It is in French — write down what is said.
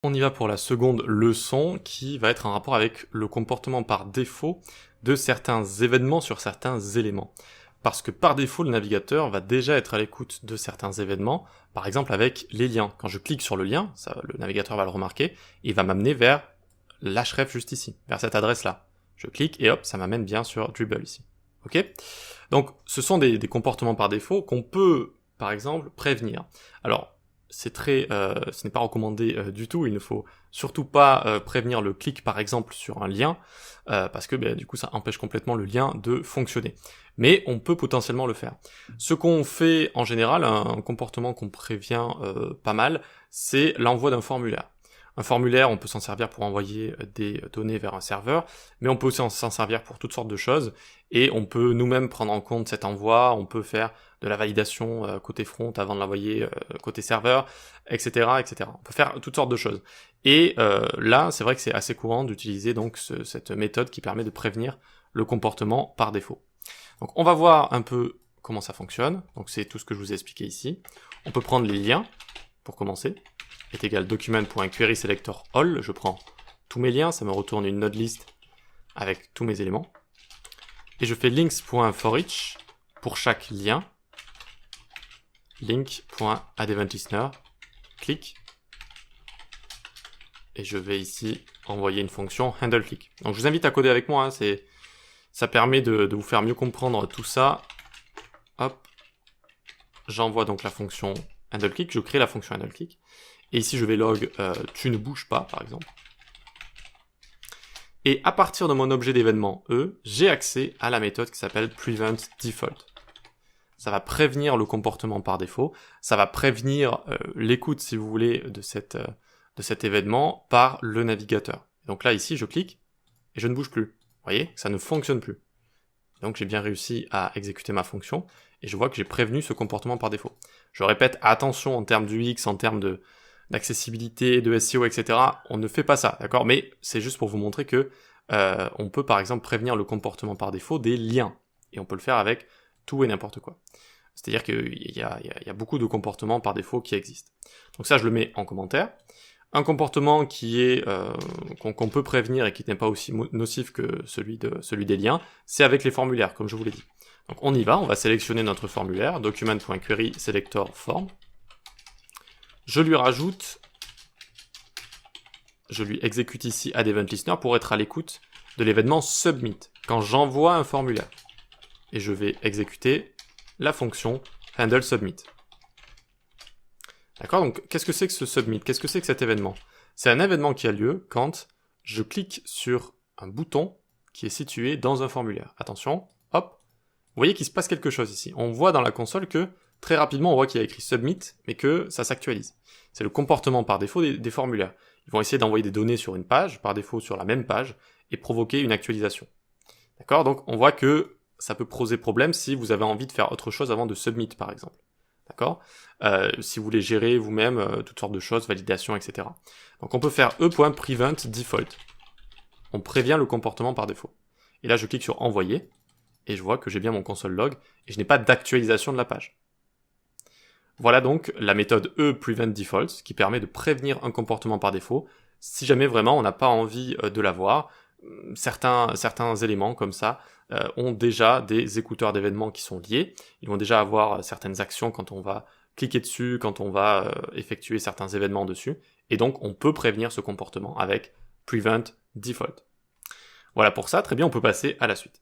On y va pour la seconde leçon qui va être en rapport avec le comportement par défaut de certains événements sur certains éléments. Parce que par défaut, le navigateur va déjà être à l'écoute de certains événements, par exemple avec les liens. Quand je clique sur le lien, le navigateur va le remarquer, et il va m'amener vers l'href juste ici, vers cette adresse-là. Je clique et hop, ça m'amène bien sur Dribbble ici. Ok ? Donc, ce sont des comportements par défaut qu'on peut, par exemple, prévenir. Alors, ce n'est pas recommandé du tout. Il ne faut surtout pas prévenir le clic par exemple sur un lien parce que du coup ça empêche complètement le lien de fonctionner. Mais on peut potentiellement le faire. Ce qu'on fait en général, un comportement qu'on prévient pas mal, c'est l'envoi d'un formulaire. Un formulaire, on peut s'en servir pour envoyer des données vers un serveur, mais on peut aussi s'en servir pour toutes sortes de choses, et on peut nous-mêmes prendre en compte cet envoi, on peut faire de la validation côté front avant de l'envoyer côté serveur, etc., etc. On peut faire toutes sortes de choses. Et là, c'est vrai que c'est assez courant d'utiliser donc cette méthode qui permet de prévenir le comportement par défaut. Donc on va voir un peu comment ça fonctionne. Donc c'est tout ce que je vous ai expliqué ici. On peut prendre les liens, pour commencer. Est égal document.querySelectorAll, je prends tous mes liens, ça me retourne une node list avec tous mes éléments. Et je fais links.forEach pour chaque lien. Link.addEventListener, clic. Et je vais ici envoyer une fonction handleClick. Donc je vous invite à coder avec moi, ça permet de vous faire mieux comprendre tout ça. Hop, j'envoie donc la fonction handleClick, je crée la fonction handleClick. Et ici, je vais log tu ne bouges pas, par exemple. Et à partir de mon objet d'événement E, j'ai accès à la méthode qui s'appelle preventDefault. Ça va prévenir le comportement par défaut. Ça va prévenir l'écoute, si vous voulez, de cet événement par le navigateur. Donc là, ici, je clique et je ne bouge plus. Vous voyez, ça ne fonctionne plus. Donc j'ai bien réussi à exécuter ma fonction et je vois que j'ai prévenu ce comportement par défaut. Je répète, attention en termes d'UX, en termes d'accessibilité, de SEO, etc. On ne fait pas ça, d'accord? Mais c'est juste pour vous montrer que on peut par exemple prévenir le comportement par défaut des liens. Et on peut le faire avec tout et n'importe quoi. C'est-à-dire qu'il y a beaucoup de comportements par défaut qui existent. Donc ça, je le mets en commentaire. Un comportement qui est qu'on peut prévenir et qui n'est pas aussi nocif que celui des liens, c'est avec les formulaires, comme je vous l'ai dit. Donc on y va, on va sélectionner notre formulaire, document.querySelectorForm. Je lui exécute ici addEventListener pour être à l'écoute de l'événement submit, quand j'envoie un formulaire. Et je vais exécuter la fonction handleSubmit. D'accord? Donc, qu'est-ce que c'est que ce submit? Qu'est-ce que c'est que cet événement? C'est un événement qui a lieu quand je clique sur un bouton qui est situé dans un formulaire. Attention, hop. Vous voyez qu'il se passe quelque chose ici. On voit dans la console que très rapidement, on voit qu'il y a écrit submit, mais que ça s'actualise. C'est le comportement par défaut des formulaires. Ils vont essayer d'envoyer des données sur une page, par défaut sur la même page, et provoquer une actualisation. D'accord? Donc, on voit que ça peut poser problème si vous avez envie de faire autre chose avant de submit, par exemple. D'accord? Si vous voulez gérer vous-même toutes sortes de choses, validation, etc. Donc, on peut faire e.preventDefault. On prévient le comportement par défaut. Et là, je clique sur envoyer, et je vois que j'ai bien mon console log, et je n'ai pas d'actualisation de la page. Voilà donc la méthode e.preventDefault qui permet de prévenir un comportement par défaut si jamais vraiment on n'a pas envie de l'avoir. Certains éléments comme ça ont déjà des écouteurs d'événements qui sont liés. Ils vont déjà avoir certaines actions quand on va cliquer dessus, quand on va effectuer certains événements dessus. Et donc on peut prévenir ce comportement avec preventDefault. Voilà pour ça, très bien, on peut passer à la suite.